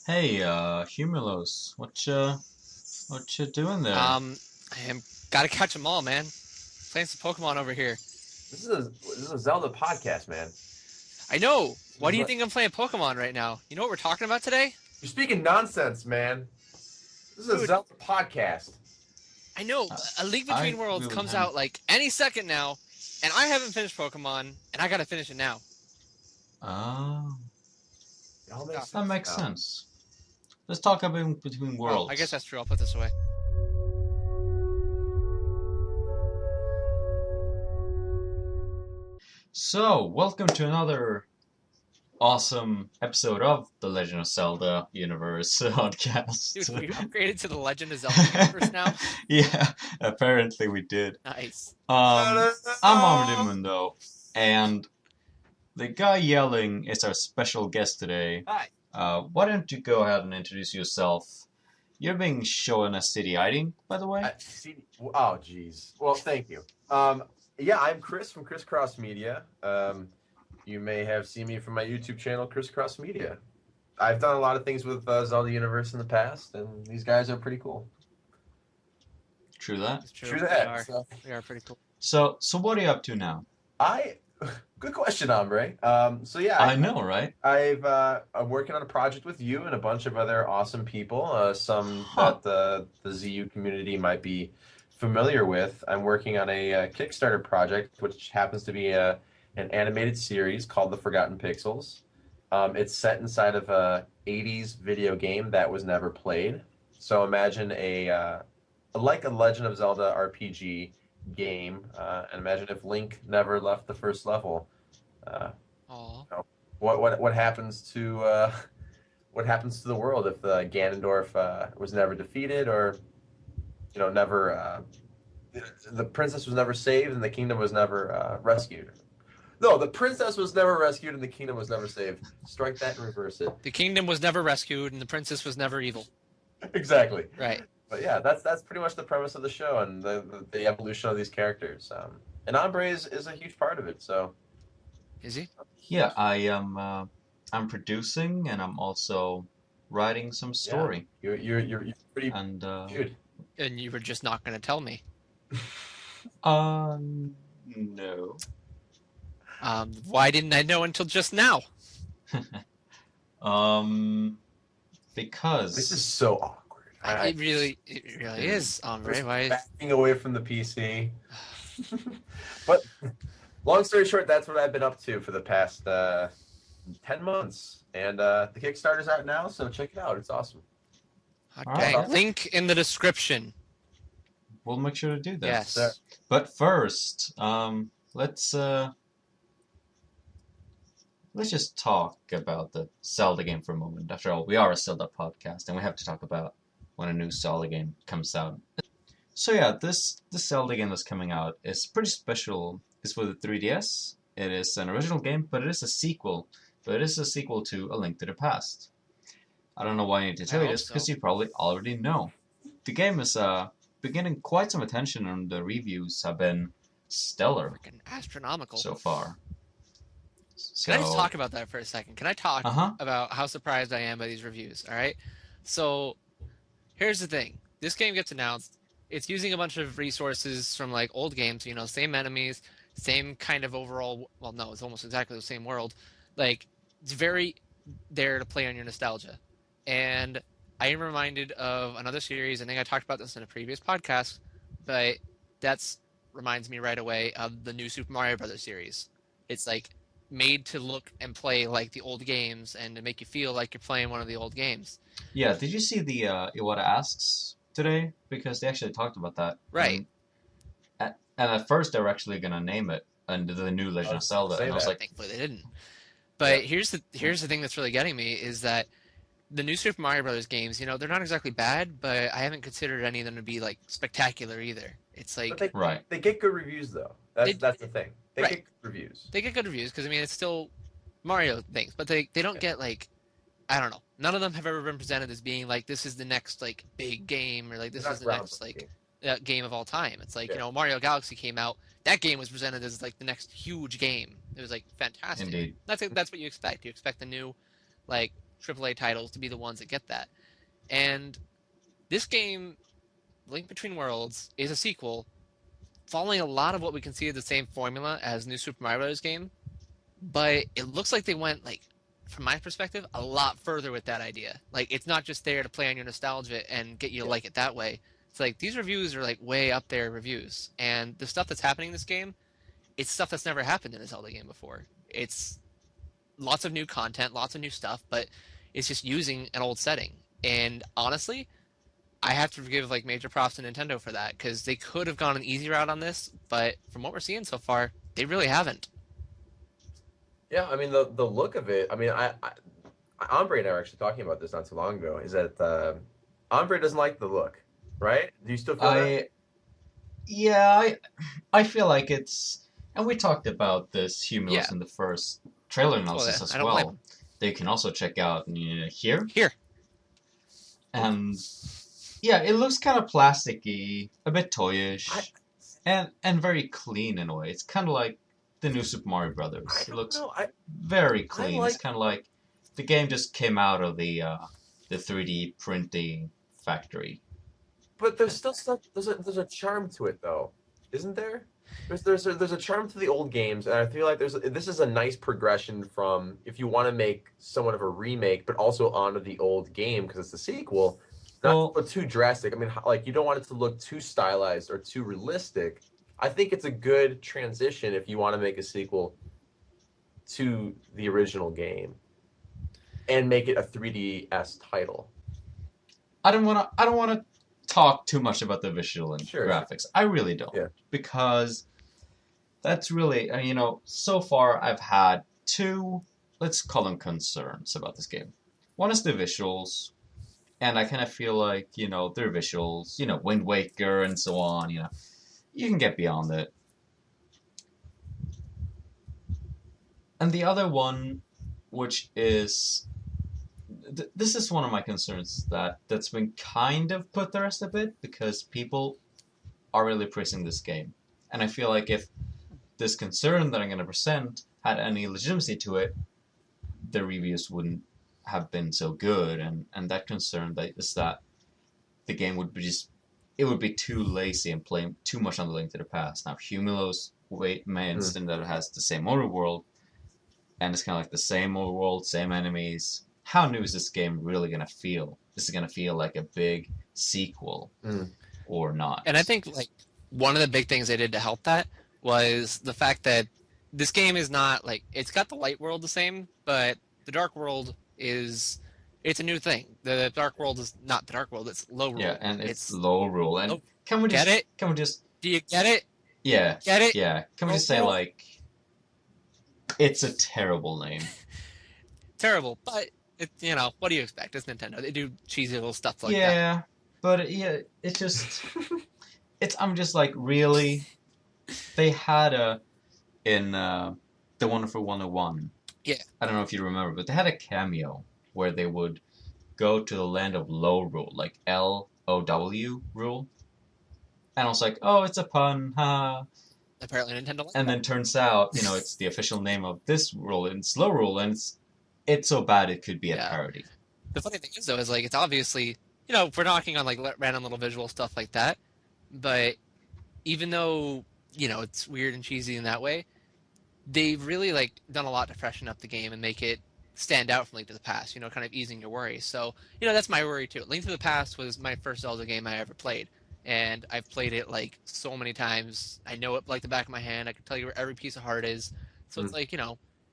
Hey, humulos, what you doing there? I am gotta catch them all, man. Playing some Pokemon over here. This is a Zelda podcast, man. I know. This Why is do you like, think I'm playing Pokemon right now? You know what we're talking about today? you're speaking nonsense, man. This is a Dude, Zelda podcast. I know. Uh, A League I Between agree Worlds with comes him. out like any second now, and I haven't finished Pokemon, and I gotta finish it now. Oh, It all Oh, makes that sense makes now. sense. Let's talk about between well, I guess worlds. that's true. I'll put this away. So, welcome to another awesome episode of the Legend of Zelda Universe Dude, podcast. we upgraded to the Legend of Zelda universe now. Yeah, apparently we did. Nice. Um, I'm Mundo, and the guy yelling is our special guest today. Hi. Why don't you go ahead and introduce yourself? You're being shown a city hiding, by the way. Oh, geez. Well, thank you. Yeah, I'm Chris from ChrisCrossMedia. You may have seen me from my YouTube channel, ChrisCrossMedia. I've done a lot of things with Zelda Universe in the past, and these guys are pretty cool. True that. It's true. True We that. are. So, We are pretty cool. So what are you up to now? I good question, Hombre. So yeah, I know, right? I'm working on a project with you and a bunch of other awesome people. Some Huh. that the ZU community might be familiar with. I'm working on a Kickstarter project, which happens to be an animated series called The Forgotten Pixels. It's set inside of a '80s video game that was never played. So imagine like a Legend of Zelda RPG game, and imagine if Link never left the first level. Uh, Aw. you know, what happens to what happens to the world if Ganondorf was never defeated, or never the princess was never saved and the kingdom was never rescued. No, the princess was never rescued and the kingdom was never saved. Strike that and reverse it. The kingdom was never rescued, and the princess was never evil. Exactly. Right. But yeah, that's pretty much the premise of the show and the evolution of these characters. And Ombre is a huge part of it. So Is he? Yeah, I am. I'm producing, and I'm also writing some yeah, story. you're pretty And good. And you were just not going to tell me. no. Why didn't I know until just now? Um, This is because so awkward. It really is, Hombre. Just Why? backing away from the PC. But long story short, that's what I've been up to for the past 10 months. And the Kickstarter's out now, so check it out. It's awesome. Hot All dang. right. Link in the description. we'll make sure to do that. Yes. Sir. But first, let's just talk about the Zelda game for a moment. After all, we are a Zelda podcast, and we have to talk about when a new Zelda game comes out. So yeah, this Zelda game that's coming out is pretty special. It's for the 3DS. It is an original game, but it is a sequel. But it is a sequel to A Link to the Past. I don't know why I need to I tell you hope this so. because you probably already know. The game is been getting quite some attention, and the reviews have been stellar Freaking astronomical. so far. Can I just So, talk about that for a second? Can I talk uh-huh. about how surprised I am by these reviews? All right. So here's the thing. This game gets announced. It's using a bunch of resources from like old games. Same enemies, same kind of overall. Well, no, it's almost exactly the same world. Like it's very there to play on your nostalgia. And I am reminded of another series. I think I talked about this in a previous podcast, but that's reminds me right away of the new Super Mario Brothers series. It's like made to look and play like the old games and to make you feel like you're playing one of the old games. Yeah, did you see the Iwata Asks today? Because they actually talked about that. Right. And at first they were actually going to name it under the new I Legend of was gonna Zelda. say And I was that. like, Thankfully they didn't. Yeah. But here's the thing that's really getting me is that the new Super Mario Brothers games, they're not exactly bad, but I haven't considered any of them to be like spectacular either. It's But like right. they get good reviews though. they That's the thing. They right. get good reviews. They get good reviews because it's still Mario things, but they don't get like I don't know. None of them have ever been presented as being like this is the next like big game or like this They're is not the next like groundbreaking. game of all time. It's like Yeah. Mario Galaxy came out. That game was presented as like the next huge game. It was like fantastic. Indeed. That's what you expect. You expect the new like AAA titles to be the ones that get that. And this game, Link Between Worlds, is a sequel following a lot of what we can see as the same formula as New Super Mario Bros. Game, but it looks like they went, like, from my perspective, a lot further with that idea. Like, it's not just there to play on your nostalgia and get you to like it that way. It's like, these reviews are, like, way up there reviews. And the stuff that's happening in this game, it's stuff that's never happened in a Zelda game before. It's lots of new content, lots of new stuff, but it's just using an old setting. And honestly, I have to give like major props to Nintendo for that, because they could have gone an easy route on this, but from what we're seeing so far, they really haven't. Yeah, I mean the look of it. I mean, I Hombre and I were actually talking about this not too long ago. Is that Hombre doesn't like the look, right? Do you still feel that? Yeah, I feel like it's, and we talked about this humulos Yeah. in the first trailer Well, analysis as I don't blame well. them. That you can also check out here. Here. And yeah, it looks kind of plasticky, a bit toyish, and very clean in a way. It's kind of like the new Super Mario Brothers. It looks very clean. It's kind of like the game just came out of the 3D printing factory. But there's still stuff. There's a charm to it, though, isn't there? There's a charm to the old games, and I feel like this is a nice progression from if you want to make somewhat of a remake, but also honor the old game because it's a sequel. Not to look too drastic. I mean, like you don't want it to look too stylized or too realistic. I think it's a good transition if you want to make a sequel to the original game and make it a 3DS title. I don't want to talk too much about the visual and graphics. I really don't. Yeah. Because that's really, so far I've had two, let's call them concerns about this game. One is the visuals, and I kind of feel like, their visuals, Wind Waker and so on, you can get beyond it. And the other one, which is, this is one of my concerns that's been kind of put to rest a bit, because people are really praising this game. And I feel like if this concern that I'm going to present had any legitimacy to it, the reviews wouldn't have been so good. And that concern is that the game would be too lazy and playing too much on the Link to the Past. Now, Humulos mentioned that it has the same overworld, and it's kind of like the same overworld, same enemies. How new is this game really going to feel? Is it going to feel like a big sequel or not? And I think like one of the big things they did to help that was the fact that this game is not like, it's got the light world the same, but the dark world it's a new thing. The dark world is not the dark world, it's low rule. Yeah, and it's low rule. And can we just get it? Can we just Do you get it? Yeah. Get it? Yeah. Can we just say like it's a terrible name. Terrible, but what do you expect? It's Nintendo. They do cheesy little stuff like that. Yeah, but it's just I'm just like, really? They had in The Wonderful 101. Yeah. I don't know if you remember, but they had a cameo where they would go to the land of low rule, like LOW rule. And I was like, oh, it's a pun, ha. Apparently Nintendo liked And then turns out, it's the official name of this rule, and it's low rule, and it's so bad it could be a parody. The funny thing is, though, is like it's obviously, we're knocking on like random little visual stuff like that, but even though it's weird and cheesy in that way, they've really like done a lot to freshen up the game and make it stand out from Link to the Past. Kind of easing your worries. So that's my worry too. Link to the Past was my first Zelda game I ever played, and I've played it like so many times. I know it like the back of my hand. I can tell you where every piece of heart is. So it's like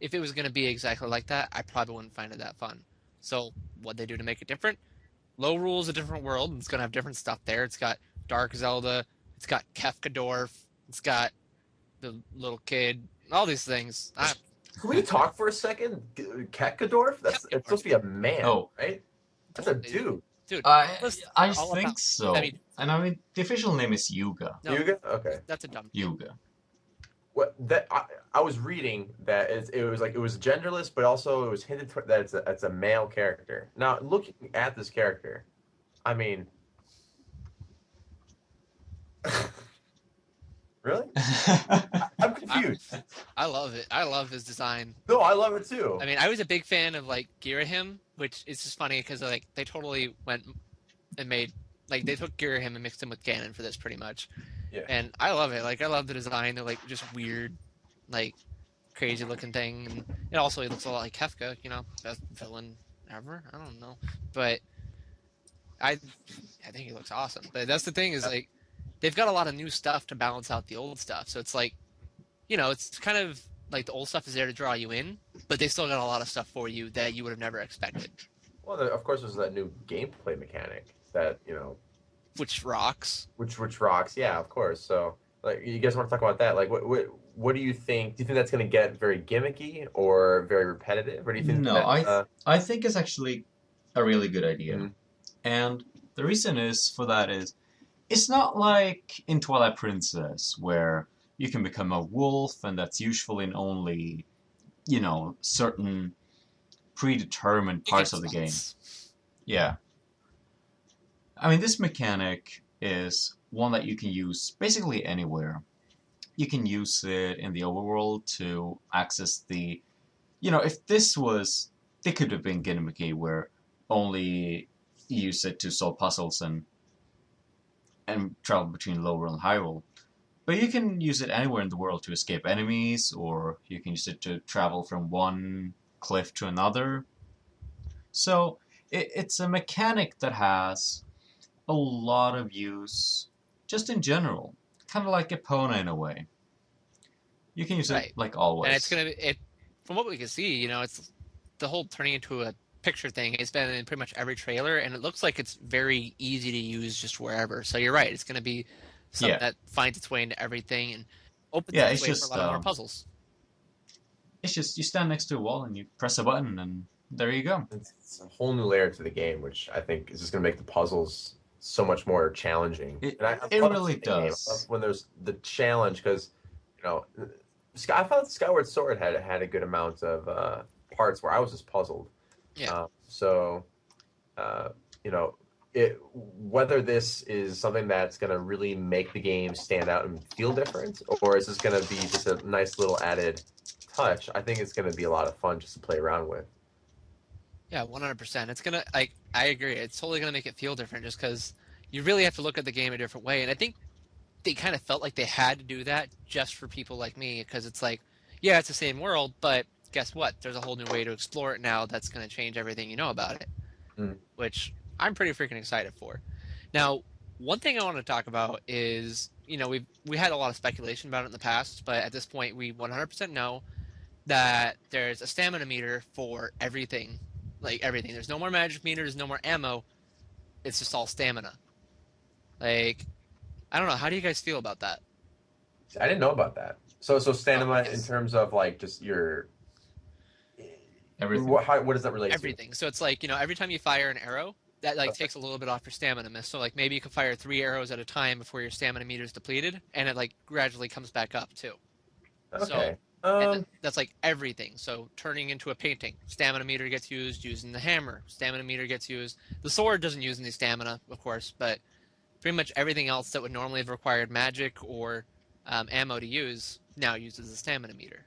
if it was going to be exactly like that, I probably wouldn't find it that fun. So what they do to make it different? Low Rule is a different world. It's going to have different stuff there. It's got Dark Zelda. It's got Kefkadorf. It's got the little kid. All these things. Can we talk for a second? Kefkadorf? It's supposed to be a man, right? That's a dude. Dude, I think so. And I mean, the official name is Yuga. No, Yuga? Okay. That's a dumb. Yuga. What I was reading that it was genderless, but also it was hinted that it's a male character. Now, looking at this character, I mean, Really? I'm confused. I love it. I love his design. No, I love it too. I mean, I was a big fan of like Girahim, which is just funny because like they totally went and made like they took Girahim and mixed him with Ganon for this pretty much. Yeah. And I love it. Like I love the design. They're like just weird, like crazy looking thing, and it also looks a lot like Kefka. You know, best villain ever. I don't know, but I think he looks awesome. But that's the thing is like they've got a lot of new stuff to balance out the old stuff. So it's like, you know, it's kind of like the old stuff is there to draw you in, but they still got a lot of stuff for you that you would have never expected. Well, of course, there's that new gameplay mechanic that, you know, Which rocks. which rocks. Yeah, of course. So, like, you guys want to talk about that? Like, what do you think? Do you think that's going to get very gimmicky or very repetitive, or do you think No, I think it's actually a really good idea. Mhm. And the reason is for that is it's not like in Twilight Princess where you can become a wolf and that's usually in only, you know, certain predetermined parts of the game. Yeah. I mean, this mechanic is one that you can use basically anywhere. You can use it in the overworld to access the, you know, if this was, it could have been gimmicky where only you use it to solve puzzles and travel between lower and high world. But you can use it anywhere in the world to escape enemies, or you can use it to travel from one cliff to another. So it's a mechanic that has a lot of use just in general. Kind of like Epona in a way. You can use it like always. And it's going to be, from what we can see, you know, it's the whole turning into a picture thing. It's been in pretty much every trailer, and it looks like it's very easy to use just wherever. So you're right. It's going to be something that finds its way into everything and opens its way for a lot of more puzzles. It's just you stand next to a wall and you press a button, and there you go. It's a whole new layer to the game, which I think is just going to make the puzzles so much more challenging. It love really the game. does. I love when there's the challenge, because, you know, I thought Skyward Sword had a good amount of parts where I was just puzzled. Yeah. You know, whether this is something that's going to really make the game stand out and feel different, or is this going to be just a nice little added touch, I think it's going to be a lot of fun just to play around with. Yeah, 100%. It's gonna, I agree. It's totally gonna make it feel different, just because you really have to look at the game a different way. And I think they kind of felt like they had to do that just for people like me, because it's like, yeah, it's the same world, but guess what? There's a whole new way to explore it now that's gonna change everything you know about it, which I'm pretty freaking excited for. Now, one thing I want to talk about is, you know, we had a lot of speculation about it in the past, but at this point, we 100% know that there's a stamina meter for everything. Like everything. There's no more magic meters, no more ammo. It's just all stamina. Like, I don't know. How do you guys feel about that? I didn't know about that. So stamina in terms of like just your everything. What does that relate to? Everything. So it's like, you know, every time you fire an arrow, that like takes a little bit off your stamina miss. So like maybe you can fire 3 arrows at a time before your stamina meter is depleted, and it like gradually comes back up too. Okay. And that's like everything. So turning into a painting, stamina meter gets used. Using the hammer, stamina meter gets used. The sword doesn't use any stamina, of course, but pretty much everything else that would normally have required magic or ammo to use now uses the stamina meter.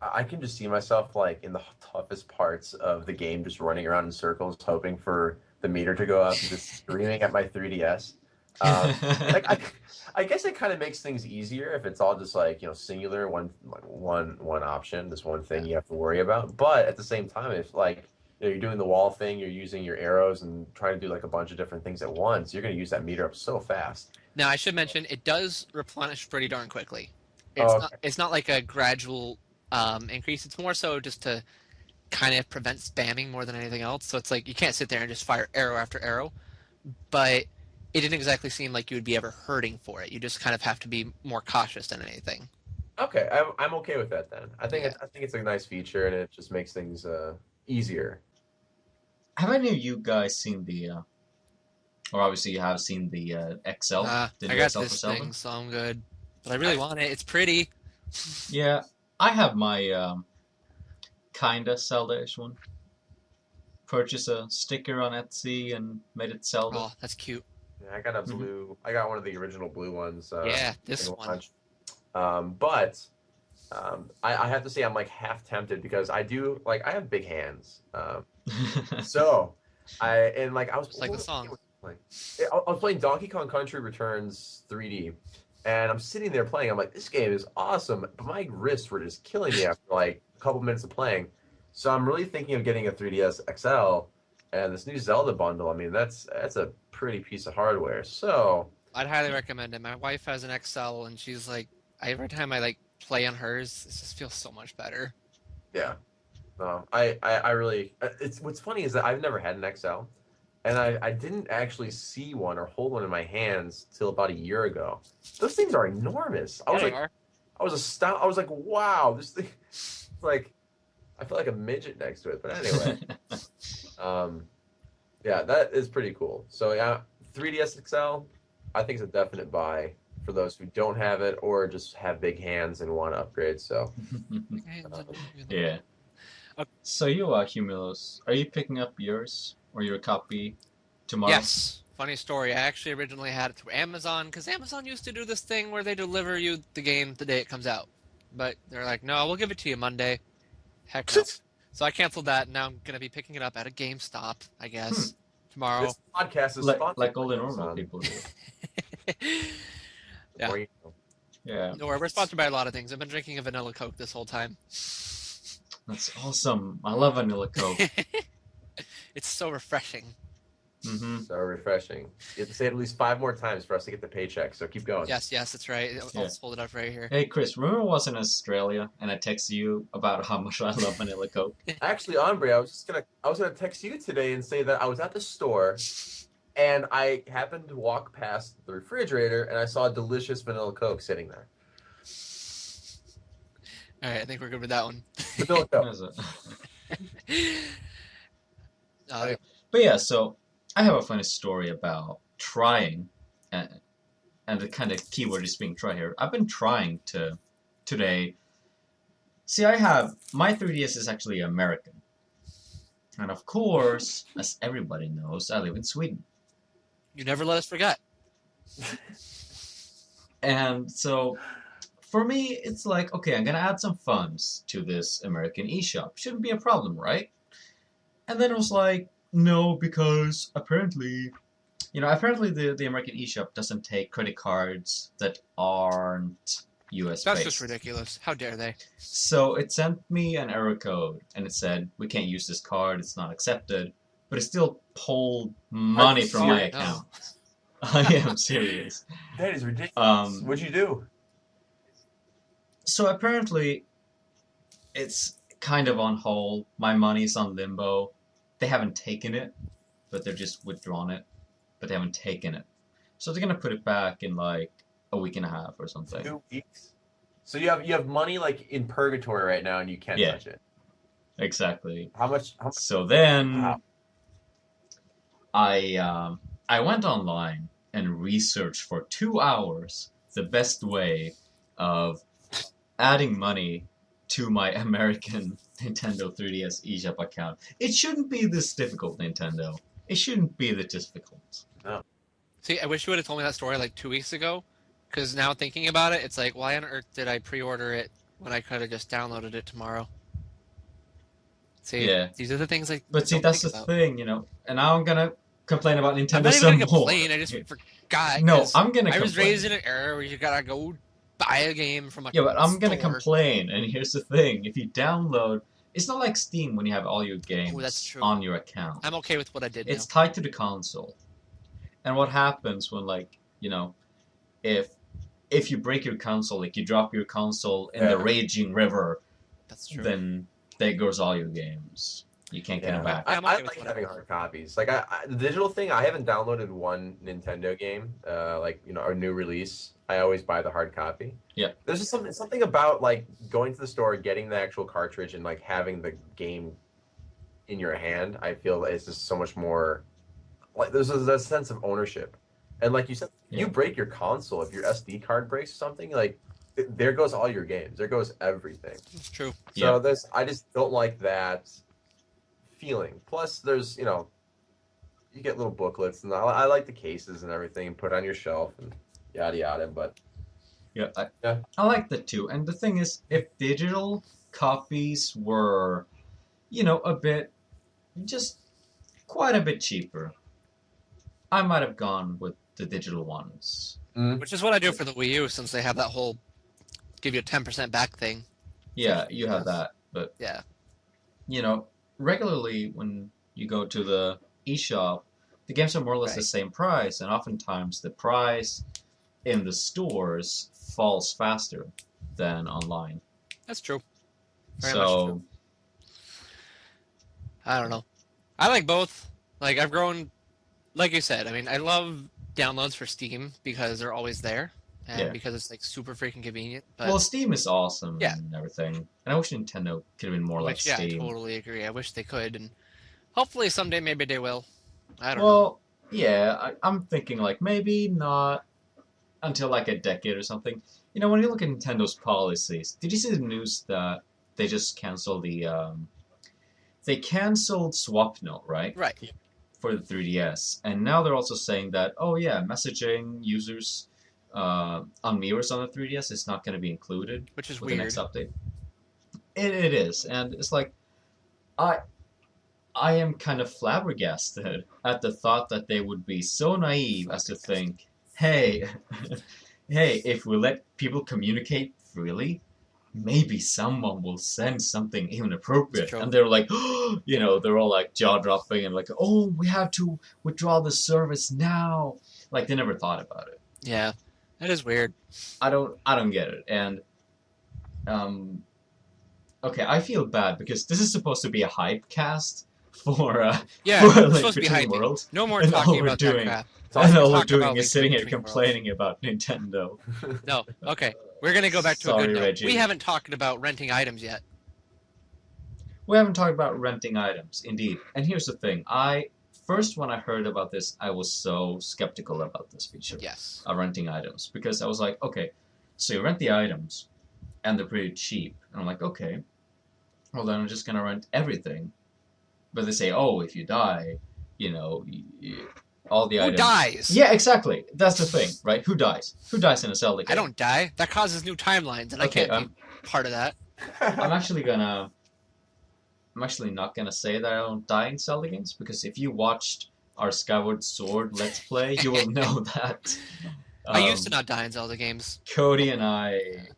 I can just see myself like in the toughest parts of the game, just running around in circles, hoping for the meter to go up, and just screaming at my 3DS. Like I guess it kind of makes things easier if it's all just like, you know, singular, one option, this one thing you have to worry about. But at the same time, if like, you know, you're doing the wall thing, you're using your arrows and trying to do like a bunch of different things at once, you're going to use that meter up so fast. Now I should mention it does replenish pretty darn quickly. It's not like a gradual increase. It's more so just to kind of prevent spamming more than anything else. So it's like you can't sit there and just fire arrow after arrow, but it didn't exactly seem like you would be ever hurting for it. You just kind of have to be more cautious than anything. Okay, I'm okay with that then. I think it's a nice feature, and it just makes things easier. Have any of you guys seen the, or obviously you have seen the XL? I got this thing, so I'm good. But I really want it. It's pretty. Yeah, I have my kinda Zelda-ish one. Purchased a sticker on Etsy and made it Zelda. Oh, that's cute. Yeah, I got a blue. I got one of the original blue ones. Yeah, this one. But I have to say I'm like half tempted because I do like I have big hands. So I was Just like the song. I was playing Donkey Kong Country Returns 3D, and I'm sitting there playing. I'm like, this game is awesome, but my wrists were just killing me after like a couple minutes of playing. So I'm really thinking of getting a 3DS XL and this new Zelda bundle. I mean, that's a pretty piece of hardware. So I'd highly recommend it. My wife has an XL, and she's like, every time I like play on hers, it just feels so much better. yeah, no, I really. It's what's funny is that I've never had an XL. And I didn't actually see one or hold one in my hands till about a year ago. Those things are enormous. I was Yeah, like, they are. I was astounded. I was like, wow, this thing, it's like, I feel like a midget next to it. But anyway, yeah, that is pretty cool. So yeah, 3DS XL, I think is a definite buy for those who don't have it or just have big hands and want to upgrade. So Yeah. So you are humulos. Are you picking up yours or your copy tomorrow? Yes. Funny story. I actually originally had it through Amazon because Amazon used to do this thing where they deliver you the game the day it comes out. But they're like, no, we'll give it to you Monday. Heck no. So I canceled that, and now I'm going to be picking it up at a GameStop, I guess, tomorrow. this podcast is like all the normal people do. Yeah. Yeah. No, we're sponsored by a lot of things. I've been drinking a vanilla Coke this whole time. That's awesome. I love vanilla Coke. It's so refreshing. Mm-hmm. So refreshing. You have to say it at least 5 more times for us to get the paycheck. So keep going. Yes, that's right. I'll just hold it up right here. Hey, Chris, remember I was in Australia and I texted you about how much I love vanilla Coke? Actually, Hombre, I was gonna text you today and say that I was at the store and I happened to walk past the refrigerator and I saw a delicious vanilla Coke sitting there. All right, I think we're good with that one. Vanilla Coke. But yeah, so I have a funny story about trying, and the kind of keyword is being try here. I've been trying to today. See, my 3DS is actually American, and of course, as everybody knows, I live in Sweden. You never let us forget. And so, for me, it's like, okay, I'm gonna add some funds to this American eShop. Shouldn't be a problem, right? And then it was like, no, because apparently the American eShop doesn't take credit cards that aren't US That's based. just ridiculous. How dare they? So it sent me an error code, and it said, we can't use this card, it's not accepted. But it still pulled money from my account. I am serious. That is ridiculous. What'd you do? So apparently, it's kind of on hold. My money's on limbo. They haven't taken it, but they've just withdrawn it. But they haven't taken it. So they're gonna put it back in like a week and a half or something. 2 weeks. So you have money like in purgatory right now, and you can't touch it. Exactly. How much? So then, I went online and researched for 2 hours the best way of adding money to my American Nintendo 3DS eShop account. It shouldn't be this difficult, Nintendo. It shouldn't be this difficult. No. See, I wish you would have told me that story like 2 weeks ago. Because now thinking about it, it's like, why on earth did I pre-order it when I could have just downloaded it tomorrow? See, these are the things like. But see, that's the thing, you know. And now I'm gonna complain about Nintendo I'm not some even gonna more. complain. I just forgot. No, I'm gonna. I was complain. raised in an era where you gotta go buy a game from a but I'm gonna store. complain. And here's the thing: if you download, it's not like Steam when you have all your games that's true. on your account. I'm okay with what I did. It's tied to the console. And what happens when, like, you know, if you break your console, like you drop your console in the raging river, that's true. Then there goes all your games. You can't get them back. I like having hard copies. Like the digital thing, I haven't downloaded one Nintendo game, like a new release. I always buy the hard copy. Yeah. There's just something about like going to the store, getting the actual cartridge, and like having the game in your hand. I feel it's just so much more. Like there's a sense of ownership, and like you said, you break your console if your SD card breaks or something. Like there goes all your games. There goes everything. It's true. So I just don't like that feeling. Plus, there's you get little booklets, and I like the cases and everything, and put on your shelf and yada yada. But Yeah, Yeah. I like that too. And the thing is, if digital copies were, a bit, just quite a bit cheaper, I might have gone with the digital ones. Mm. Which is what I do for the Wii U, since they have that whole give you a 10% back thing. Yeah, you have Yes. that, but Yeah. regularly when you go to the eShop, the games are more or less the Right. same price, and oftentimes the price in the stores falls faster than online. That's true. Very much true. So, I don't know. I like both. Like I've grown, like you said. I mean, I love downloads for Steam because they're always there, and Yeah. because it's like super freaking convenient. But well, Steam is awesome Yeah. and everything, and I wish Nintendo could have been more like which, yeah, I Steam. totally agree. I wish they could, and hopefully someday maybe they will. I don't know. Well, yeah, I'm thinking like maybe not until like a decade or something. When you look at Nintendo's policies, did you see the news that they just canceled they canceled Swap Note, right? Right. For the 3DS, and now they're also saying that, oh yeah, messaging users on mirrors on the 3DS is not going to be included Which is with weird. the next update. It is, and it's like I I am kind of flabbergasted at the thought that they would be so naive as to think, hey, hey, if we let people communicate freely, maybe someone will send something even appropriate. true. And they're like, they're all like jaw dropping and like, oh, we have to withdraw the service now. Like they never thought about it. Yeah, that is weird. I don't get it. And okay, I feel bad because this is supposed to be a hype cast for Yeah, for, we're like, supposed to be Between hyping. Worlds. No more And all talking we're about doing- that crap. And all we're talk doing about is sitting here Between Worlds. complaining about Nintendo. No, okay. We're gonna go back to a Sorry, good note. Reggie. We haven't talked about renting items yet. We haven't talked about renting items, indeed. And here's the thing. First, when I heard about this, I was so skeptical about this feature Yes. of renting items. Because I was like, okay, so you rent the items, and they're pretty cheap. And I'm like, okay, well then I'm just going to rent everything. But they say, oh, if you die, all the Who items... dies? Yeah, exactly. That's the thing, right? Who dies? Who dies in a Zelda game? I don't die. That causes new timelines, and I Okay, can't be part of that. I'm actually not gonna say that I don't die in Zelda games, because if you watched our Skyward Sword Let's Play, you will know that. I used to not die in Zelda games. Cody and I,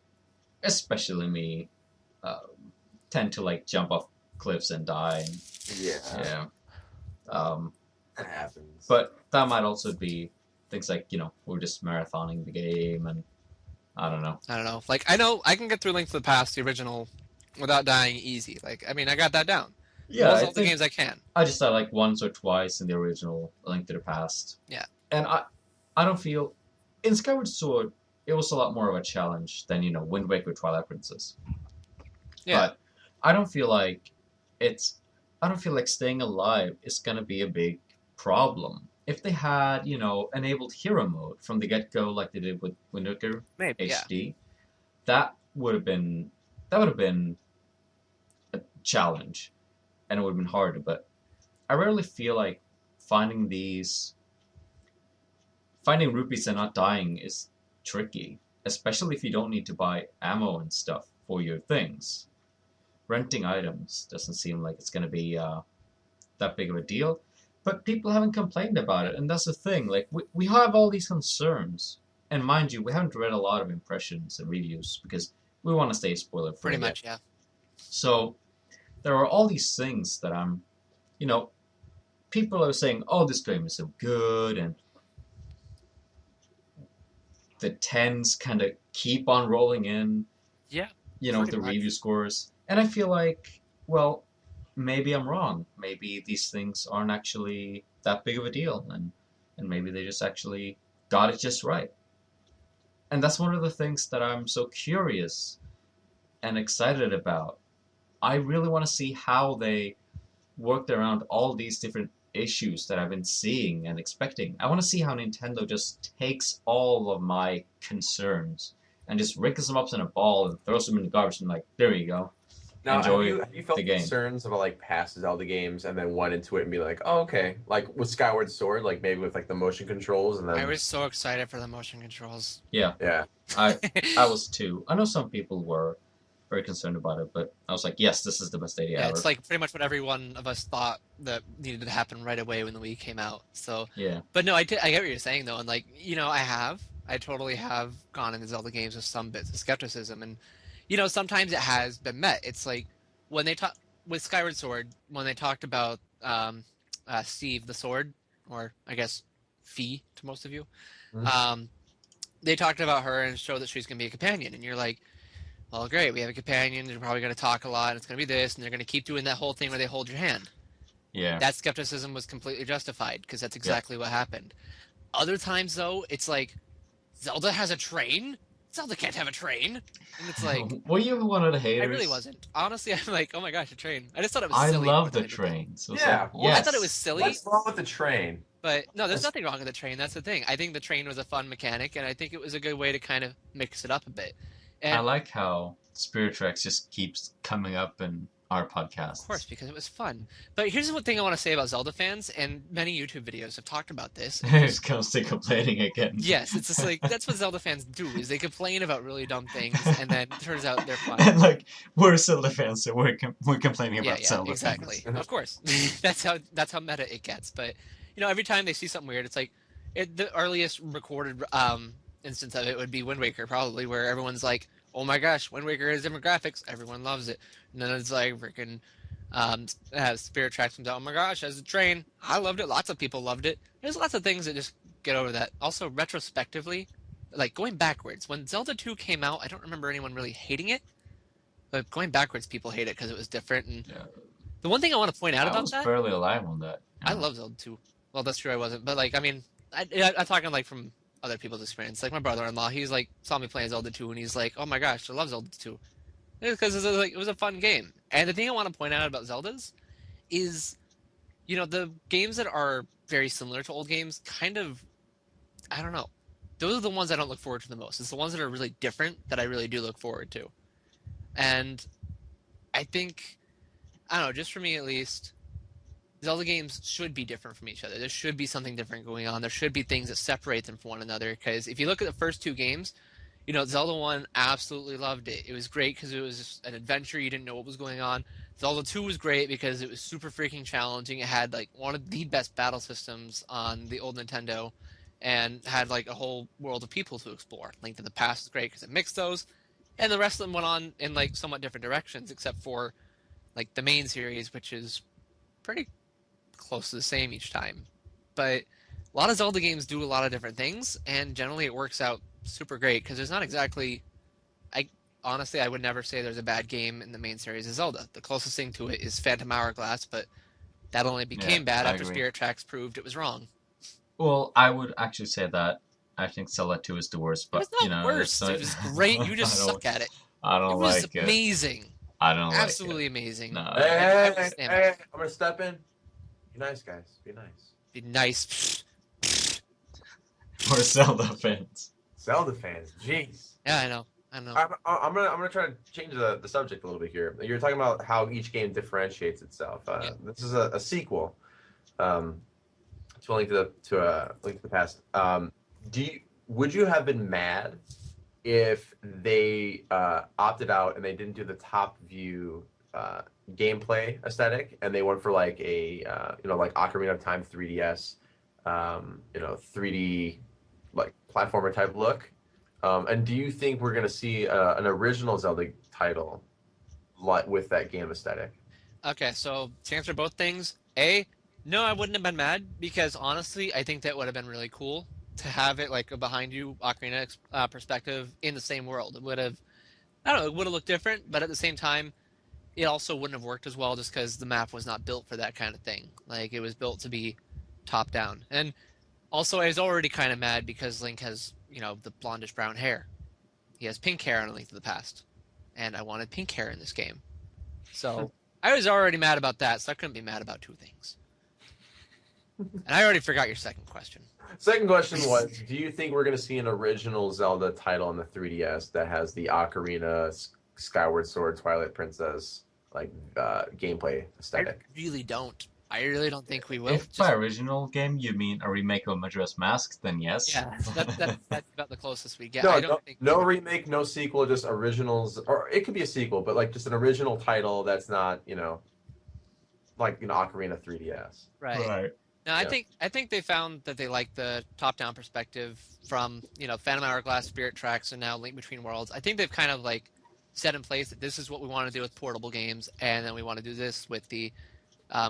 especially me, tend to like jump off cliffs and die. Yeah. Yeah. That happens. But that might also be things like we're just marathoning the game, and I don't know. I don't know. Like, I know I can get through Link to the Past, the original, without dying easy. Like, I mean, I got that down. Yeah, Most I of the think games I can. I just died like once or twice in the original A Link to the Past. Yeah. And I don't feel in Skyward Sword it was a lot more of a challenge than Wind Waker, Twilight Princess. Yeah. But I don't feel like staying alive is gonna be a big problem. If they had, enabled hero mode from the get-go like they did with Wind Waker Maybe, yeah. HD, that would have been a challenge, and it would have been harder. But I rarely feel like finding rupees and not dying is tricky, especially if you don't need to buy ammo and stuff for your things. Renting items doesn't seem like it's going to be that big of a deal, but people haven't complained about it, and that's the thing. Like we have all these concerns, and mind you, we haven't read a lot of impressions and reviews because we want to stay spoiler free. Pretty much, yeah. So there are all these things that people are saying, oh, this game is so good, and the 10s kind of keep on rolling in. Yeah. With pretty the much. review scores. And I feel like, well, maybe I'm wrong. Maybe these things aren't actually that big of a deal, and maybe they just actually got it just right. And that's one of the things that I'm so curious and excited about. I really want to see how they worked around all these different issues that I've been seeing and expecting. I want to see how Nintendo just takes all of my concerns and just wrinkles them up in a ball and throws them in the garbage and like, there you go. Now, enjoy have you felt the game. concerns about like past Zelda games and then went into it and be like, oh, okay, like with Skyward Sword, like maybe with like the motion controls and I then was so excited for the motion controls. Yeah, yeah, I was too. I know some people were very concerned about it, but I was like, yes, this is the best idea Yeah, ever. it's like pretty much what every one of us thought that needed to happen right away when the Wii came out. So, Yeah, but no, I get what you're saying though, and like I totally have gone into Zelda games with some bits of skepticism, and sometimes it has been met. It's like when they talk with Skyward Sword when they talked about Steve the Sword, or I guess Fee to most of you. Mhm. They talked about her and showed that she's gonna be a companion, and you're like, well, great, we have a companion. They're probably going to talk a lot. And it's going to be this, and they're going to keep doing that whole thing where they hold your hand. yeah. That skepticism was completely justified because that's exactly what happened. Other times, though, it's like Zelda has a train. Zelda can't have a train, and it's like Were you one of the I haters? really wasn't. Honestly, I'm like, oh my gosh, a train. I just thought it was I silly. love more the than anything. train. So it's Yeah, like, well, yes. I thought it was silly, What's wrong with the train? but no, there's That's- nothing wrong with the train. That's the thing. I think the train was a fun mechanic, and I think it was a good way to kind of mix it up a bit. And I like how Spirit Tracks just keeps coming up in our podcasts. of course, because it was fun. But here's one thing I want to say about Zelda fans, and many YouTube videos have talked about this. He's constantly complaining again. Yes, it's just like that's what Zelda fans do is they complain about really dumb things, and then it turns out they're fun. And like we're Zelda fans, so we're complaining Yeah, about Zelda exactly. fans. Of course, that's how meta it gets. But every time they see something weird, it's like the earliest recorded instance of it would be Wind Waker, probably, where everyone's like, "Oh my gosh, Wind Waker has different graphics. Everyone loves it." And then it's like freaking Spirit Tracks comes out. Oh my gosh, as a train, I loved it. Lots of people loved it. There's lots of things that just get over that. Also, retrospectively, like going backwards, when Zelda 2 came out, I don't remember anyone really hating it. But going backwards, people hate it because it was different. And Yeah. the one thing I want to point out I about was that, barely alive on that. I love Zelda 2. Well, that's true, I wasn't. But like, I mean, I'm talking like from other people's experience. Like my brother-in-law, he's like saw me playing Zelda 2, and he's like, "Oh my gosh, I love Zelda 2." Because it was a fun game. And the thing I want to point out about Zeldas is, the games that are very similar to old games, kind of, I don't know. Those are the ones I don't look forward to the most. It's the ones that are really different that I really do look forward to. And I think, I don't know, just for me at least, Zelda games should be different from each other. There should be something different going on. There should be things that separate them from one another. Because if you look at the first two games, Zelda 1 absolutely loved it. It was great because it was an adventure. You didn't know what was going on. Zelda 2 was great because it was super freaking challenging. It had like one of the best battle systems on the old Nintendo and had like a whole world of people to explore. Link to the Past is great because it mixed those. And the rest of them went on in like somewhat different directions except for like the main series, which is pretty close to the same each time. But a lot of Zelda games do a lot of different things, and generally it works out super great because there's not exactly, honestly I would never say there's a bad game in the main series of Zelda. The closest thing to it is Phantom Hourglass, but that only became bad after agree. Spirit Tracks proved it was wrong. Well, I would actually say that I think Zelda 2 is the worst, but It was not worse. It was great. You just suck at it. I It don't was like it. amazing. I don't like Absolutely amazing. No. Hey, I'm gonna step in. Be nice, guys. Be nice. Be nice. it. We're Zelda fans. Zelda fans, jeez. Yeah, I know. I'm gonna try to change the subject a little bit here. You're talking about how each game differentiates itself. Yeah. This is a sequel. To Link to the Past. Would you have been mad if they opted out and they didn't do the top view gameplay aesthetic and they went for like a like Ocarina of Time 3DS 3D like platformer type look? And do you think we're gonna see an original Zelda title with that game aesthetic? Okay, so to answer both things, no, I wouldn't have been mad because honestly, I think that would have been really cool to have it like a behind you Ocarina perspective in the same world. It would have, I don't know, it would have looked different, but at the same time, it also wouldn't have worked as well just because the map was not built for that kind of thing. Like it was built to be top down. And also, I was already kind of mad because Link has, the blondish brown hair. He has pink hair on A Link to the Past, and I wanted pink hair in this game. So I was already mad about that, so I couldn't be mad about two things. And I already forgot your second question. Second question was, do you think we're going to see an original Zelda title on the 3DS that has the Ocarina, Skyward Sword, Twilight Princess like gameplay aesthetic. I really don't think we will. If by original game you mean a remake of Majora's Mask, then yes. Yeah, that's about the closest we get. No, I don't think no remake, no sequel, just originals, or it could be a sequel, but like just an original title that's not, like Ocarina 3DS. right. No, I think they found that they like the top-down perspective from Phantom Hourglass, Spirit Tracks, and now Link Between Worlds. I think they've kind of like set in place that this is what we want to do with portable games, and then we want to do this with the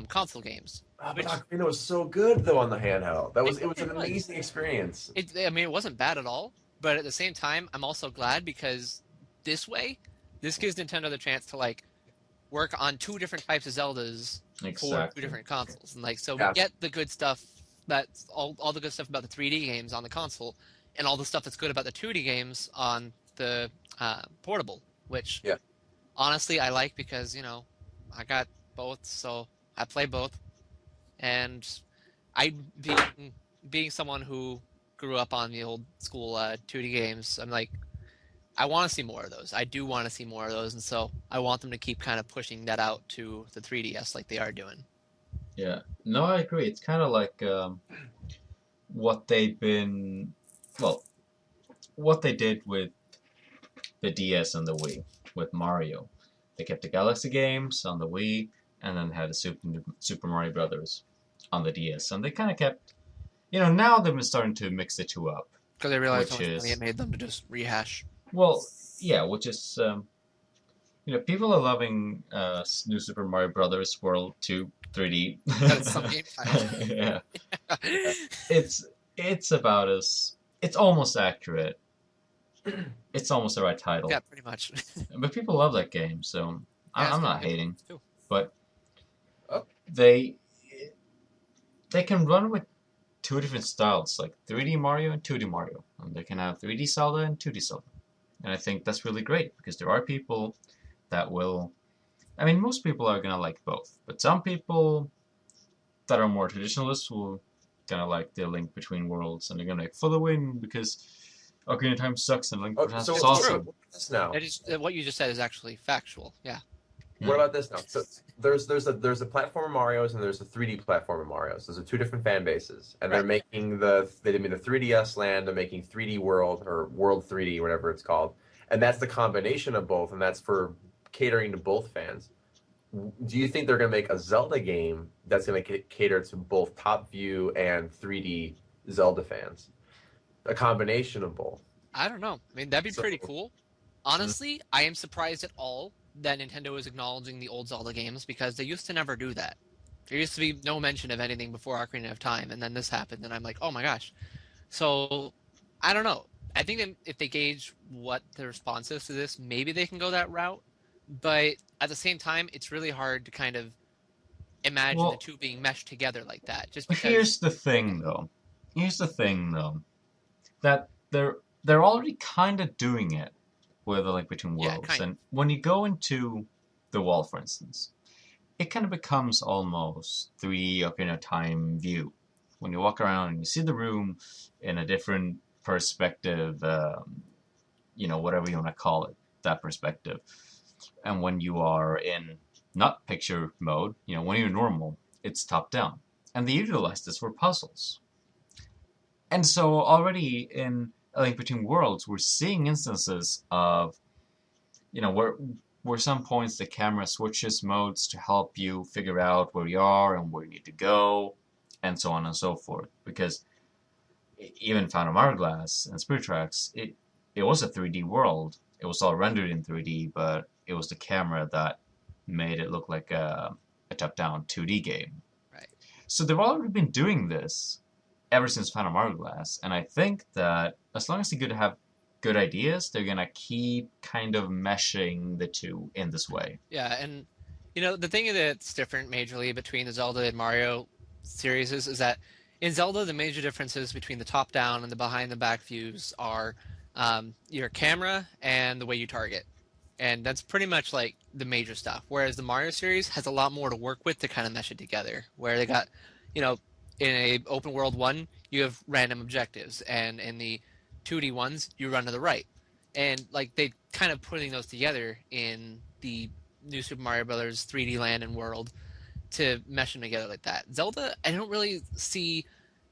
console games. But Ocarina was so good though on the handheld. It was an amazing experience. It wasn't bad at all, but at the same time, I'm also glad because this gives Nintendo the chance to like work on two different types of Zeldas for two different consoles, and like so we get the good stuff that's all the good stuff about the 3D games on the console, and all the stuff that's good about the 2D games on the portable, which honestly I like because I got both, so I play both, and I being someone who grew up on the old school 2D games, I'm like, I want to see more of those. I do want to see more of those, and so I want them to keep kind of pushing that out to the 3DS like they are doing. Yeah, no, I agree. It's kind of like what they did with the DS and the Wii with Mario. They kept the Galaxy games on the Wii, and then had the Super Mario Brothers on the DS, and they kind of kept, now they've been starting to mix the two up. Because they realized how much money it made them to just rehash. Well, yeah, which is, people are loving New Super Mario Brothers World 2 3D. That's some game title. Yeah. It's about as, it's almost accurate. It's almost the right title. Yeah, pretty much. But people love that game, so I'm not hating. Too. But they can run with two different styles, like 3D Mario and 2D Mario. And they can have 3D Zelda and 2D Zelda. And I think that's really great, because there are people that will... I mean, most people are going to like both. But some people that are more traditionalists will going to like the Link Between Worlds. And they're going to be like, for the win, because Ocarina of Time sucks and Link Between Worlds is awesome. Now. What you just said is actually factual, yeah. What about this now? So there's a platformer Mario's and there's a 3D platformer Mario's. Those are two different fan bases, and they're making they made the 3DS Land, they're making 3D World or World 3D, whatever it's called, and that's the combination of both, and that's for catering to both fans. Do you think they're going to make a Zelda game that's going to cater to both top view and 3D Zelda fans? A combination of both. I don't know. I mean, that'd be pretty cool. Honestly, I am surprised at all that Nintendo is acknowledging the old Zelda games, because they used to never do that. There used to be no mention of anything before Ocarina of Time, and then this happened, and I'm like, oh my gosh. So, I don't know. I think that if they gauge what the response is to this, maybe they can go that route. But at the same time, it's really hard to kind of imagine the two being meshed together like that. Just because... Here's the thing, though. That they're already kind of doing it with the Link Between Worlds. Yeah, and when you go into the wall, for instance, it kind of becomes almost 3D Ocarina of Time view. When you walk around and you see the room in a different perspective, whatever you want to call it, that perspective. And when you are in not picture mode, when you're normal, it's top down. And they utilize this for puzzles. And so already in A Link Between Worlds, we're seeing instances of, where some points the camera switches modes to help you figure out where you are and where you need to go, and so on and so forth. Because even Phantom Hourglass and Spirit Tracks, it was a 3D world. It was all rendered in 3D, but it was the camera that made it look like a top-down 2D game. Right. So they've already been doing this ever since Phantom Hourglass, and I think that as long as they're going to have good ideas, they're going to keep kind of meshing the two in this way. Yeah, and the thing that's different majorly between the Zelda and Mario series is that in Zelda, the major differences between the top-down and the behind-the-back views are your camera and the way you target. And that's pretty much like the major stuff. Whereas the Mario series has a lot more to work with to kind of mesh it together. Where they got, in a open world one, you have random objectives, and in the 2D ones, you run to the right. And like they kind of putting those together in the New Super Mario Brothers 3D Land and World to mesh them together like that. Zelda, I don't really see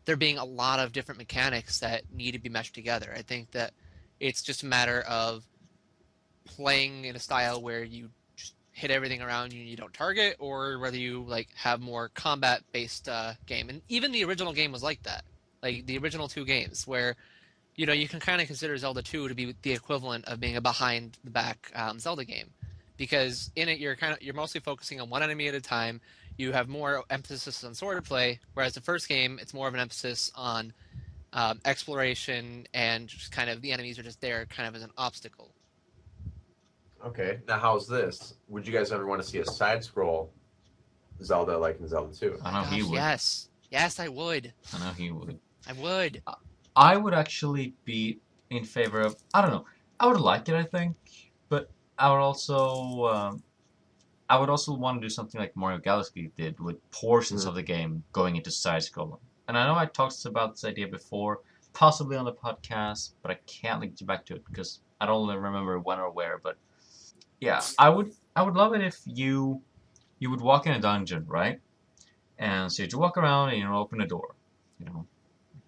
there being a lot of different mechanics that need to be meshed together. I think that it's just a matter of playing in a style where you just hit everything around you and you don't target, or whether you like have more combat based game. And even the original game was like that. Like the original two games, where you can kind of consider Zelda 2 to be the equivalent of being a behind the back Zelda game, because in it you're mostly focusing on one enemy at a time. You have more emphasis on swordplay, whereas the first game it's more of an emphasis on exploration, and just kind of the enemies are just there kind of as an obstacle. Okay, now how's this? Would you guys ever want to see a side scroll Zelda like in Zelda 2? I know he would. Yes, I would. I know he would. I would. I would actually be in favor of. I don't know. I would like it, I think, but I would also. I would also want to do something like Mario Galaxy did, with portions of the game going into side scrolling. And I know I talked about this idea before, possibly on the podcast, but I can't link you back to it because I don't really remember when or where. But yeah, I would love it if you would walk in a dungeon, right? And so you walk around and you open a door.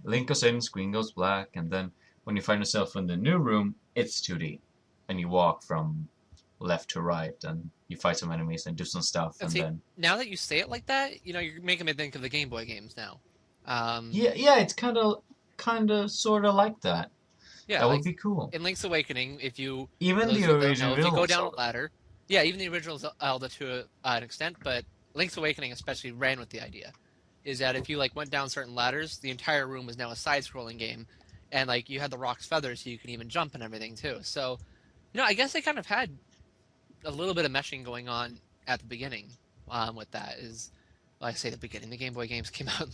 Link goes in, screen goes black, and then when you find yourself in the new room, it's 2D, and you walk from left to right, and you fight some enemies and do some stuff, and See, then now that you say it like that, you're making me think of the Game Boy games now. yeah, it's kind of sort of like that. Yeah, That would be cool. In Link's Awakening, if you Even the original, if you go down a ladder, yeah, even the original Zelda to an extent, but Link's Awakening especially ran with the idea, is that if you went down certain ladders, the entire room was now a side-scrolling game, and you had the rock's feathers, so you can even jump and everything too. So, I guess they kind of had a little bit of meshing going on at the beginning. With that is, I say the beginning. The Game Boy games came out in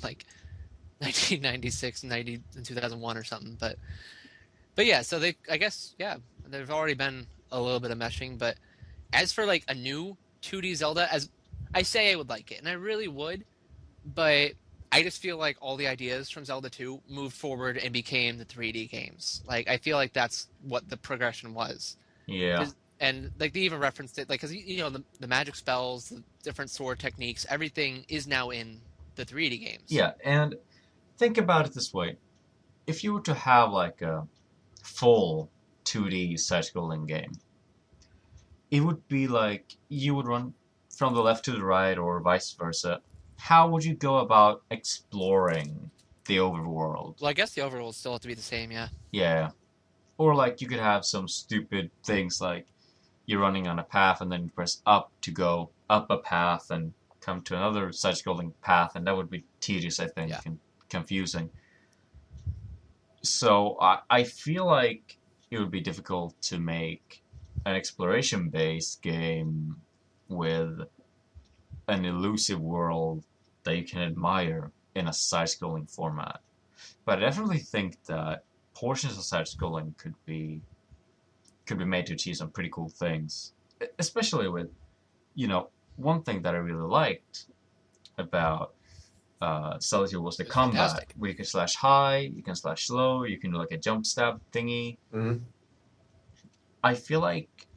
1996, 90, and 2001 or something. But yeah, so there's already been a little bit of meshing. But as for a new 2D Zelda, as I say, I would like it, and I really would. But I just feel like all the ideas from Zelda 2 moved forward and became the 3D games. I feel like that's what the progression was. yeah. And they even referenced it, because the magic spells, the different sword techniques, everything is now in the 3D games. Yeah, and think about it this way: if you were to have a full 2D side-scrolling game, it would be you would run from the left to the right, or vice versa. How would you go about exploring the overworld? Well, I guess the overworld still have to be the same, yeah. Yeah. Or you could have some stupid things like you're running on a path and then you press up to go up a path and come to another side-scrolling path, and that would be tedious, I think, and confusing. So I feel like it would be difficult to make an exploration-based game with an elusive world that you can admire in a side-scrolling format. But I definitely think that portions of side-scrolling could be made to achieve some pretty cool things. Especially with, one thing that I really liked about Zelda 2 was the combat. Fantastic. Where you can slash high, you can slash low, you can do a jump stab thingy. Mm-hmm. I feel like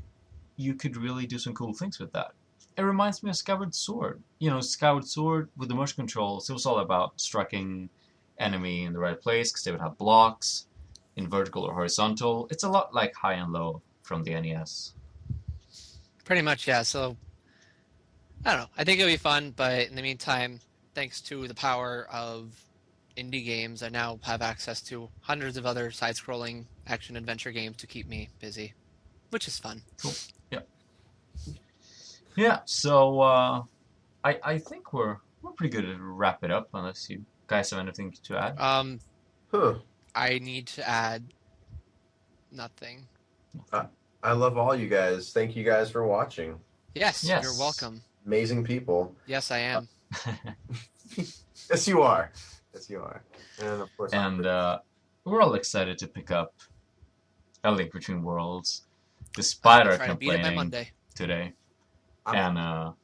you could really do some cool things with that. It reminds me of Skyward Sword. Skyward Sword with the motion controls, it was all about striking enemy in the right place, because they would have blocks in vertical or horizontal. It's a lot like high and low from the NES. Pretty much, yeah. So, I don't know. I think it'll be fun, but in the meantime, thanks to the power of indie games, I now have access to hundreds of other side-scrolling action-adventure games to keep me busy, which is fun. Cool. Yeah. Yeah, so I think we're pretty good to wrap it up, unless you guys have anything to add. I need to add nothing. I love all you guys. Thank you guys for watching. Yes, you're welcome. Amazing people. Yes, I am. Yes, you are. Yes, you are. And of course, we're all excited to pick up A Link Between Worlds, despite our complaining today. I'm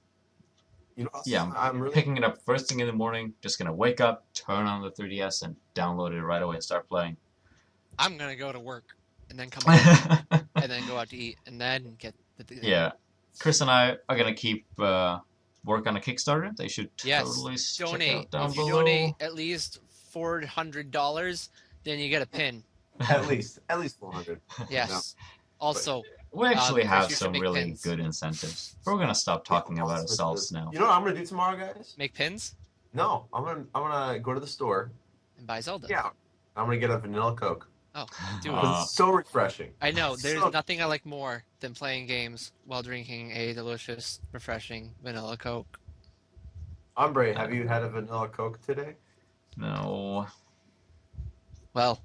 really picking it up first thing in the morning. Just gonna wake up, turn on the 3DS, and download it right away and start playing. I'm gonna go to work and then come home and then go out to eat and then get the Yeah, Chris and I are gonna keep work on a Kickstarter. They should Yes, totally check donate. out down If you below. donate at least $400, then you get a pin. At least 400. Yes. Also, We actually Chris, have you should some make really pins. good incentives. But we're gonna stop talking about ourselves now. You know what I'm gonna do tomorrow, guys? make pins No, I'm gonna go to the store. and buy Zelda. Yeah, I'm gonna get a vanilla Coke. Oh, dude. It's so refreshing. I know. There's So- nothing I like more than playing games while drinking a delicious, refreshing vanilla Coke. Hombre, have you had a vanilla Coke today? No. Well,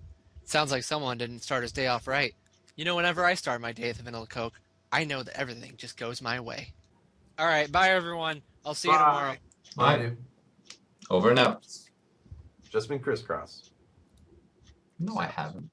sounds like someone didn't start his day off right. You know, whenever I start my day with a vanilla Coke, I know that everything just goes my way. All right, bye everyone. I'll see you tomorrow. Bye. Dude. Over and out. Just been crisscross. No, I haven't.